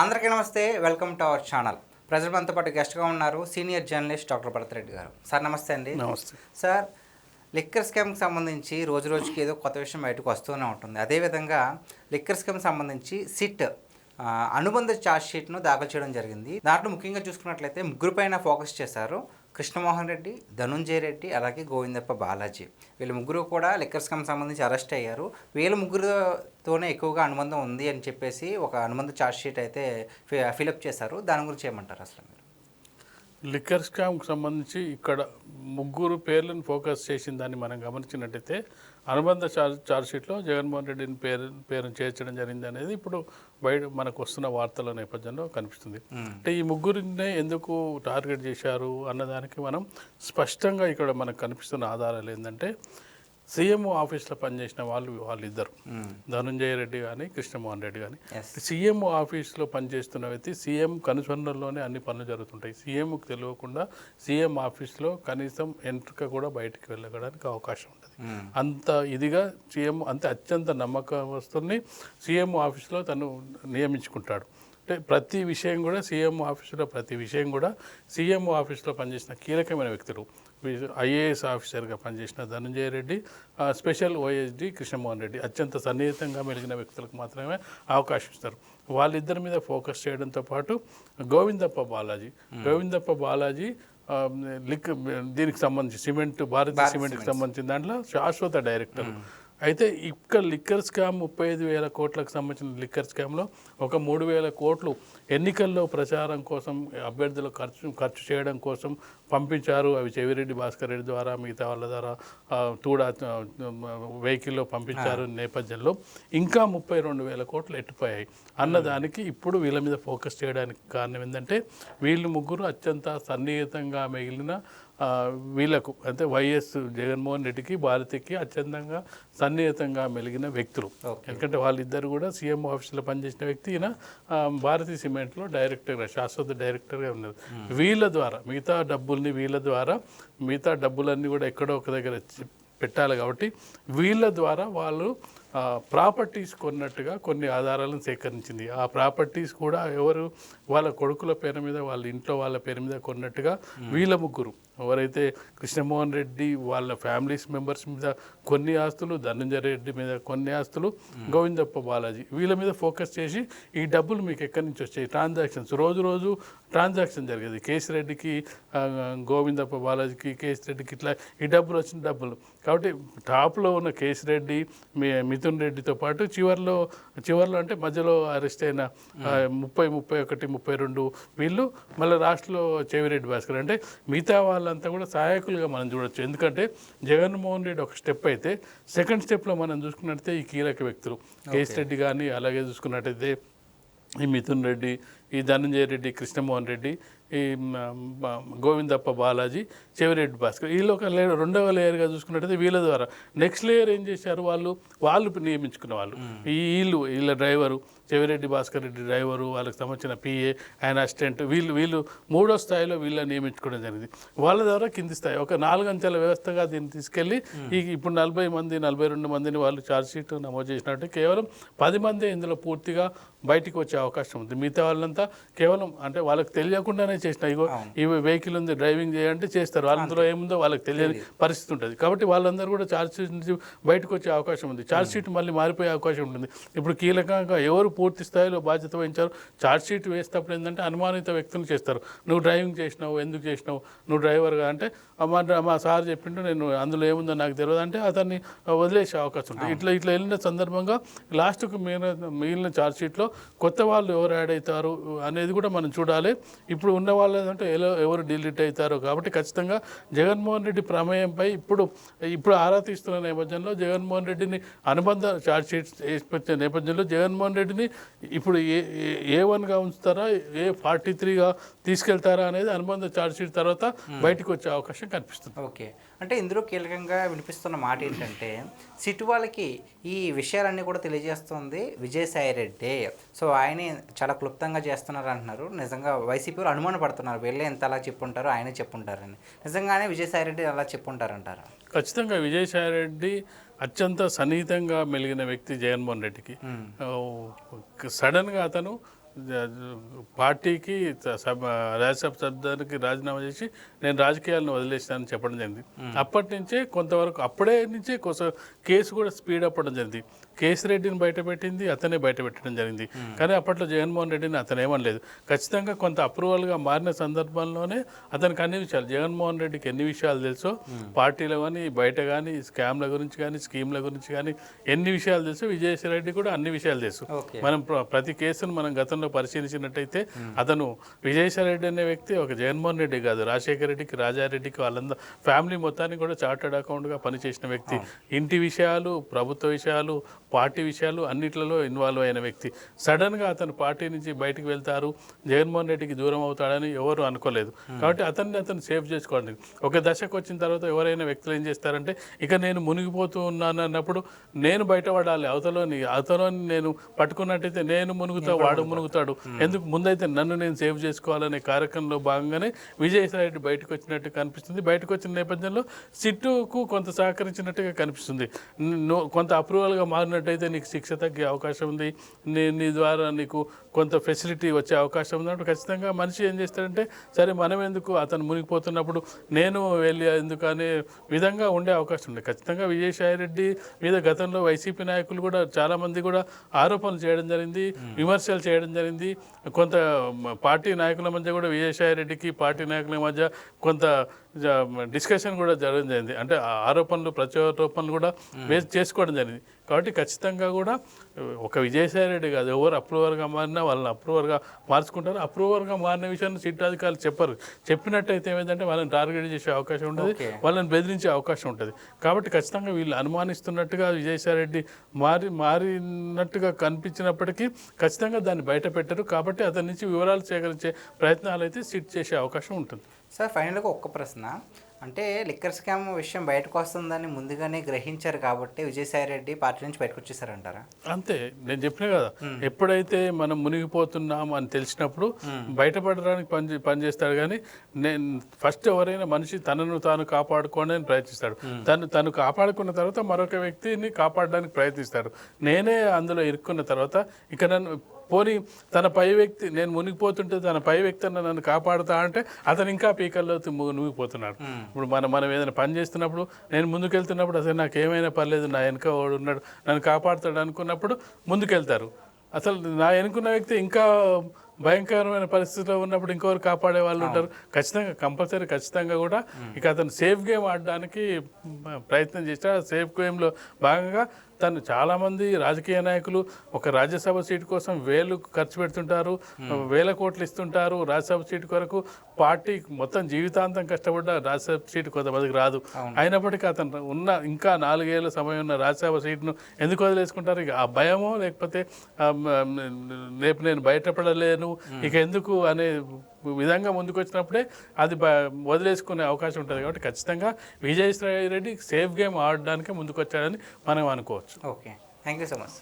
అందరికీ నమస్తే. Welcome to our channel. ప్రజలు మనతో పాటు గెస్ట్గా ఉన్నారు సీనియర్ జర్నలిస్ట్ డాక్టర్ భరతరెడ్డి గారు. సార్ నమస్తే అండి. నమస్తే సార్, లిక్కర్ స్కామ్కి సంబంధించి రోజు రోజుకి ఏదో కొత్త విషయం బయటకు వస్తూనే ఉంటుంది. అదేవిధంగా లిక్కర్ స్కామ్కి సంబంధించి సిట్ అనుబంధ ఛార్జ్ షీట్ను దాఖలు చేయడం జరిగింది. దాంట్లో ముఖ్యంగా చూసుకున్నట్లయితే ముగ్గురుపైన ఫోకస్ చేశారు. కృష్ణమోహన్ రెడ్డి, ధనుంజయ రెడ్డి, అలాగే గోవిందప్ప బాలాజీ. వీళ్ళు ముగ్గురు కూడా లిక్కర్ స్కామ్ సంబంధించి అరెస్ట్ అయ్యారు. వీళ్ళ ముగ్గురుతోనే ఎక్కువగా అనుబంధం ఉంది అని చెప్పేసి ఒక అనుబంధ ఛార్జ్ షీట్ అయితే ఫిలప్ చేశారు. దాని గురించి ఏమంటారు అసలు మీరు? లిక్కర్ స్కామ్కి సంబంధించి ఇక్కడ ముగ్గురు పేర్లను ఫోకస్ చేసిన దాన్ని మనం గమనించినట్టయితే అనుబంధ ఛార్జ్ షీట్లో జగన్మోహన్ రెడ్డిని పేరును చేర్చడం జరిగింది అనేది ఇప్పుడు బయట మనకు వస్తున్న వార్తల నేపథ్యంలో కనిపిస్తుంది. అంటే ఈ ముగ్గురినే ఎందుకు టార్గెట్ చేశారు అన్నదానికి మనం స్పష్టంగా ఇక్కడ మనకు కనిపిస్తున్న ఆధారాలు ఏంటంటే సీఎం ఆఫీస్లో పనిచేసిన వాళ్ళిద్దరు, ధనుంజయ రెడ్డి కానీ కృష్ణమోహన్ రెడ్డి కానీ. సీఎం ఆఫీస్లో పనిచేస్తున్న వ్యక్తి సీఎం కనుసన్నల్లోనే అన్ని పనులు జరుగుతుంటాయి. సీఎంకి తెలియకుండా సీఎం ఆఫీస్లో కనీసం ఎంట్రిక కూడా బయటికి వెళ్ళడానికి అవకాశం ఉంటుంది. అంత ఇదిగా సీఎం అత్యంత నమ్మకస్తుల్ని సీఎం ఆఫీస్లో తను నియమించుకుంటాడు. అంటే ప్రతి విషయం కూడా సీఎం ఆఫీస్లో పనిచేసిన కీలకమైన వ్యక్తులు. ఐఏఎస్ ఆఫీసర్గా పనిచేసిన ధనంజయ రెడ్డి, స్పెషల్ ఓఎస్డి కృష్ణమోహన్ రెడ్డి అత్యంత సన్నిహితంగా మెలిగిన వ్యక్తులకు మాత్రమే అవకాశం ఇస్తారు. వాళ్ళిద్దరి మీద ఫోకస్ చేయడంతో పాటు గోవిందప్ప బాలాజీ దీనికి సంబంధించి భారతీయ సిమెంట్కి సంబంధించిన దాంట్లో శాశ్వత డైరెక్టర్. అయితే ఇక్కడ లిక్కర్ స్కామ్ 35,000 కోట్లకు సంబంధించిన లిక్కర్ స్కామ్లో ఒక 3,000 కోట్లు ఎన్నికల్లో ప్రచారం కోసం అభ్యర్థులు ఖర్చు చేయడం కోసం పంపించారు. అవి చెవిరెడ్డి భాస్కర్ రెడ్డి ద్వారా మిగతా వాళ్ళ ద్వారా తూడా వెహికల్లో పంపించారు నేపథ్యంలో ఇంకా 32,000 కోట్లు ఎట్టిపోయాయి అన్నదానికి ఇప్పుడు వీళ్ళ మీద ఫోకస్ చేయడానికి కారణం ఏంటంటే వీళ్ళు ముగ్గురు అత్యంత సన్నిహితంగా మిగిలిన వీళ్ళకు అంటే వైఎస్ జగన్మోహన్ రెడ్డికి భారతికి అత్యంతంగా సన్నిహితంగా మెలిగిన వ్యక్తులు. ఎందుకంటే వాళ్ళిద్దరు కూడా సీఎం ఆఫీస్లో పనిచేసిన వ్యక్తి, ఈయన భారతీయ సిమెంట్లో డైరెక్టర్గా శాశ్వత డైరెక్టర్గా ఉన్నారు. వీళ్ళ ద్వారా మిగతా డబ్బులన్నీ కూడా ఎక్కడో ఒక దగ్గర పెట్టాలి కాబట్టి వీళ్ళ ద్వారా వాళ్ళు ప్రాపర్టీస్ కొన్నట్టుగా కొన్ని ఆధారాలను సేకరించింది. ఆ ప్రాపర్టీస్ కూడా వాళ్ళ కొడుకుల పేరు మీద, వాళ్ళ ఇంట్లో వాళ్ళ పేరు మీద కొన్నట్టుగా వీళ్ళ ముగ్గురు ఎవరైతే కృష్ణమోహన్ రెడ్డి వాళ్ళ ఫ్యామిలీస్ మెంబర్స్ మీద కొన్ని ఆస్తులు, ధనంజయ రెడ్డి మీద కొన్ని ఆస్తులు, గోవిందప్ప బాలాజీ వీళ్ళ మీద ఫోకస్ చేసి ఈ డబ్బులు మీకు ఎక్కడి నుంచి వచ్చాయి, రోజు ట్రాన్సాక్షన్ జరిగేది. కేసిరెడ్డికి, గోవిందప్ప బాలాజీకి, కేసిరెడ్డికి ఇట్లా ఈ డబ్బులు వచ్చిన డబ్బులు. కాబట్టి టాప్లో ఉన్న కేసిరెడ్డి, మిథున్ రెడ్డితో పాటు చివర్లో అంటే మధ్యలో అరెస్ట్ అయిన 30, 31, 32 వీళ్ళు, మళ్ళీ లాస్ట్లో చెవిరెడ్డి భాస్కర్. అంటే మిగతా వాళ్ళంతా కూడా సహాయకులుగా మనం చూడొచ్చు. ఎందుకంటే జగన్మోహన్ రెడ్డి ఒక స్టెప్ అయితే సెకండ్ స్టెప్లో మనం చూసుకున్నట్టయితే ఈ కీలక వ్యక్తులు కేసిరెడ్డి కానీ, అలాగే చూసుకున్నట్టయితే ఈ మిథున్ రెడ్డి, ఈ ధనంజయ రెడ్డి, కృష్ణమోహన్ రెడ్డి, ఈ గోవిందప్ప బాలాజీ, చెవిరెడ్డి భాస్కర్ వీళ్ళు ఒక రెండవ లేయర్గా చూసుకున్నట్టయితే వీళ్ళ ద్వారా నెక్స్ట్ లేయర్ ఏం చేశారు, వాళ్ళు నియమించుకున్న వాళ్ళు వీళ్ళ డ్రైవరు చెవిరెడ్డి భాస్కర్ రెడ్డి డ్రైవరు, వాళ్ళకి సంబంధించిన పిఏ, ఆయన అసిస్టెంట్, వీళ్ళు మూడో స్థాయిలో వీళ్ళని నియమించుకోవడం జరిగింది. వాళ్ళ ద్వారా కింది స్థాయి ఒక 4 అంచెల వ్యవస్థగా దీన్ని తీసుకెళ్ళి ఇప్పుడు 42 మందిని వాళ్ళు ఛార్జ్షీట్ నమోదు చేసినట్టు కేవలం 10 మందే ఇందులో పూర్తిగా బయటికి వచ్చే అవకాశం ఉంది. మిగతా వాళ్ళంతా కేవలం అంటే వాళ్ళకి తెలియకుండానే చేసిన ఈ వెహికల్ ఉంది డ్రైవింగ్ చేయాలంటే చేస్తారు, అందులో ఏముందో వాళ్ళకి తెలియని పరిస్థితి ఉంటుంది. కాబట్టి వాళ్ళందరూ కూడా ఛార్జ్షీట్ నుంచి బయటకు వచ్చే అవకాశం ఉంది. ఛార్జ్షీట్ మళ్ళీ మారిపోయే అవకాశం ఉంటుంది. ఇప్పుడు కీలకంగా ఎవరు పూర్తి స్థాయిలో బాధ్యత వహించారు, ఛార్జ్షీట్ వేసేటప్పుడు ఏంటంటే అనుమానిత వ్యక్తులు చేస్తారు. నువ్వు డ్రైవింగ్ చేసినావు, ఎందుకు చేసినావు, నువ్వు డ్రైవర్గా అంటే మా సార్ చెప్పిండు, నేను అందులో ఏముందో నాకు తెలియదు అంటే అతన్ని వదిలేసే అవకాశం ఉంటుంది. ఇట్లా వెళ్ళిన సందర్భంగా లాస్ట్కు మిగిలిన ఛార్జ్షీట్లో కొత్త వాళ్ళు ఎవరు యాడ్ అవుతారు అనేది కూడా మనం చూడాలి. ఇప్పుడు ఉన్న వాళ్ళు ఏంటంటే ఎవరు డిలీట్ అవుతారో. కాబట్టి ఖచ్చితంగా జగన్మోహన్ రెడ్డి ప్రమేయంపై ఇప్పుడు ఆరా తీస్తున్న నేపథ్యంలో జగన్మోహన్ రెడ్డిని అనుబంధ ఛార్జ్షీట్ వేసుకొచ్చే నేపథ్యంలో జగన్మోహన్ రెడ్డిని ఇప్పుడు A1గా ఉంచుతారా, A43గా తీసుకెళ్తారా అనేది అనుబంధ ఛార్జ్షీట్ తర్వాత బయటకు వచ్చే అవకాశం కనిపిస్తుంది. ఓకే, అంటే ఇందులో కీలకంగా వినిపిస్తున్న మాట ఏంటంటే సిట్ వాళ్ళకి ఈ విషయాలన్నీ కూడా తెలియజేస్తుంది విజయసాయి రెడ్డి. సో ఆయనే చాలా క్లుప్తంగా చేస్తున్నారు అంటున్నారు. నిజంగా వైసీపీ అనుమాన పడుతున్నారు, వీళ్ళే ఎంత అలా చెప్పుంటారు, ఆయనే చెప్పుంటారని. నిజంగానే విజయసాయి రెడ్డి అలా చెప్పుంటారంటారా? ఖచ్చితంగా విజయసాయి రెడ్డి అత్యంత సన్నిహితంగా మెలిగిన వ్యక్తి జగన్మోహన్ రెడ్డికి. సడన్గా అతను పార్టీకి రాజ్యసభ సభ్యునికి రాజీనామా చేసి నేను రాజకీయాలను వదిలేసానని చెప్పడం జరిగింది. అప్పటి నుంచే కొంతవరకు అప్పుడే నుంచే కోసం కేసు కూడా స్పీడ్ అవ్వడం జరిగింది. కేసిరెడ్డిని బయటపెట్టింది అతనే బయటపెట్టడం జరిగింది. కానీ అప్పట్లో జగన్మోహన్ రెడ్డిని అతను ఏమనలేదు. ఖచ్చితంగా కొంత అప్రూవల్గా మారిన సందర్భంలోనే అతనికి అన్ని విషయాలు, జగన్మోహన్ రెడ్డికి ఎన్ని విషయాలు తెలుసో పార్టీలో కానీ బయట కానీ స్కామ్ల గురించి కానీ స్కీమ్ల గురించి కానీ ఎన్ని విషయాలు తెలుసు, విజయసాయి రెడ్డి కూడా అన్ని విషయాలు తెలుసు. మనం ప్రతి కేసును మనం గతంలో పరిశీలించినట్టయితే అతను విజయసాయి రెడ్డి అనే వ్యక్తి ఒక జగన్మోహన్ రెడ్డి కాదు, రాజశేఖర రెడ్డికి రాజారెడ్డికి వాళ్ళందరూ ఫ్యామిలీ మొత్తానికి కూడా చార్టర్డ్ అకౌంట్గా పనిచేసిన వ్యక్తి. ఇంటి విషయాలు, ప్రభుత్వ విషయాలు, పార్టీ విషయాలు అన్నిట్లలో ఇన్వాల్వ్ అయిన వ్యక్తి. సడన్గా అతను పార్టీ నుంచి బయటకు వెళ్తారు, జగన్మోహన్ రెడ్డికి దూరం అవుతాడని ఎవరు అనుకోలేదు. కాబట్టి అతను సేవ్ చేసుకోవడానికి ఒక దశకు వచ్చిన తర్వాత ఎవరైనా వ్యక్తులు ఏం చేస్తారంటే ఇక నేను మునిగిపోతూ ఉన్నాను అన్నప్పుడు నేను బయటపడాలి, అవతలోని నేను పట్టుకున్నట్టయితే నేను మునుగుతా వాడు మునుగుతాడు, ఎందుకు ముందైతే నన్ను నేను సేవ్ చేసుకోవాలనే కార్యక్రమంలో భాగంగానే విజయసాయి రెడ్డి బయటకు వచ్చినట్టు కనిపిస్తుంది. బయటకు వచ్చిన నేపథ్యంలో సిట్టుకు కొంత సహకరించినట్టుగా కనిపిస్తుంది. కొంత అప్రూవల్గా మారినట్టయితే నీకు శిక్ష తగ్గే అవకాశం ఉంది, నీ ద్వారా నీకు కొంత ఫెసిలిటీ వచ్చే అవకాశం ఉన్నప్పుడు ఖచ్చితంగా మనిషి ఏం చేస్తాడంటే సరే మనం ఎందుకు అతను మునిగిపోతున్నప్పుడు నేను వెళ్ళి ఎందుకు అనే విధంగా ఉండే అవకాశం ఉంది. ఖచ్చితంగా విజయసాయి రెడ్డి మీద గతంలో వైసీపీ నాయకులు కూడా చాలామంది కూడా ఆరోపణలు చేయడం జరిగింది, విమర్శలు చేయడం జరిగింది. కొంత పార్టీ నాయకుల మధ్య కూడా విజయసాయి రెడ్డికి పార్టీ నాయకుల మధ్య కొంత డిస్కషన్ కూడా జరగడం జరిగింది. అంటే ఆరోపణలు ప్రత్యారోపణలు కూడా వేసి చేసుకోవడం జరిగింది. కాబట్టి ఖచ్చితంగా కూడా ఒక విజయసాయి రెడ్డి కాదు, ఎవరు అప్రూవర్గా మారినా వాళ్ళని అప్రూవర్గా మార్చుకుంటారు. అప్రూవర్గా మారిన విషయాన్ని సిట్ అధికారులు చెప్పరు. చెప్పినట్టయితే ఏమైందంటే వాళ్ళని టార్గెట్ చేసే అవకాశం ఉంటుంది, వాళ్ళని బెదిరించే అవకాశం ఉంటుంది. కాబట్టి ఖచ్చితంగా వీళ్ళు అనుమానిస్తున్నట్టుగా విజయసాయి రెడ్డి మారినట్టుగా కనిపించినప్పటికీ ఖచ్చితంగా దాన్ని బయట పెట్టరు. కాబట్టి అతని నుంచి వివరాలు సేకరించే ప్రయత్నాలు అయితే సిట్ చేసే అవకాశం ఉంటుంది. సార్ ఫైనల్గా ఒక్క ప్రశ్న, అంటే లిక్కర్ స్కామ్ విషయం బయటకు వస్తుందని ముందుగానే గ్రహించారు కాబట్టి విజయసాయి రెడ్డి పార్టీ నుంచి బయటకు వచ్చేసారంటారా? అంతే, నేను చెప్పిన కదా, ఎప్పుడైతే మనం మునిగిపోతున్నాం అని తెలిసినప్పుడు బయటపడడానికి పనిచేస్తాడు. కానీ నేను ఫస్ట్ ఎవరైనా మనిషి తనను తాను కాపాడుకోవడానికి ప్రయత్నిస్తాడు. తను కాపాడుకున్న తర్వాత మరొక వ్యక్తిని కాపాడడానికి ప్రయత్నిస్తాడు. నేనే అందులో ఇరుక్కున్న తర్వాత ఇక నన్ను పోనీ తన పై వ్యక్తి, నేను మునిగిపోతుంటే తన పై వ్యక్తి నన్ను కాపాడుతా అంటే అతను ఇంకా పీకల్లో మునిగిపోతున్నాడు. ఇప్పుడు మనం ఏదైనా పని చేస్తున్నప్పుడు నేను ముందుకెళ్తున్నప్పుడు అసలు నాకు ఏమైనా పర్లేదు, నా వెనక వాడు ఉన్నాడు నన్ను కాపాడుతాడు అనుకున్నప్పుడు ముందుకెళ్తారు. అసలు నా వెనుకున్న వ్యక్తి ఇంకా భయంకరమైన పరిస్థితిలో ఉన్నప్పుడు ఇంకొకరు కాపాడే వాళ్ళు ఉంటారు. ఖచ్చితంగా కూడా ఇక అతను సేఫ్ గేమ్ ఆడడానికి ప్రయత్నం చేస్తాడు. సేఫ్ గేమ్లో భాగంగా తను చాలామంది రాజకీయ నాయకులు ఒక రాజ్యసభ సీటు కోసం వేలు ఖర్చు పెడుతుంటారు, వేల కోట్లు ఇస్తుంటారు రాజ్యసభ సీటు కొరకు. పార్టీ మొత్తం జీవితాంతం కష్టపడ్డ రాజ్యసభ సీటు కొంతమందికి రాదు. అయినప్పటికీ అతను ఇంకా 4 ఏళ్ళ సమయం ఉన్న రాజ్యసభ సీటును ఎందుకు వదిలేసుకుంటారు? ఇక ఆ భయమో లేకపోతే రేపు నేను బయటపడలేను ఇక ఎందుకు అనే విధంగా ముందుకు వచ్చినప్పుడే అది వదిలేసుకునే అవకాశం ఉంటుంది. కాబట్టి ఖచ్చితంగా విజయసాయి రెడ్డి సేఫ్ గేమ్ ఆడడానికి ముందుకు వచ్చాడని మనం అనుకోవచ్చు. Okay, thank you so much.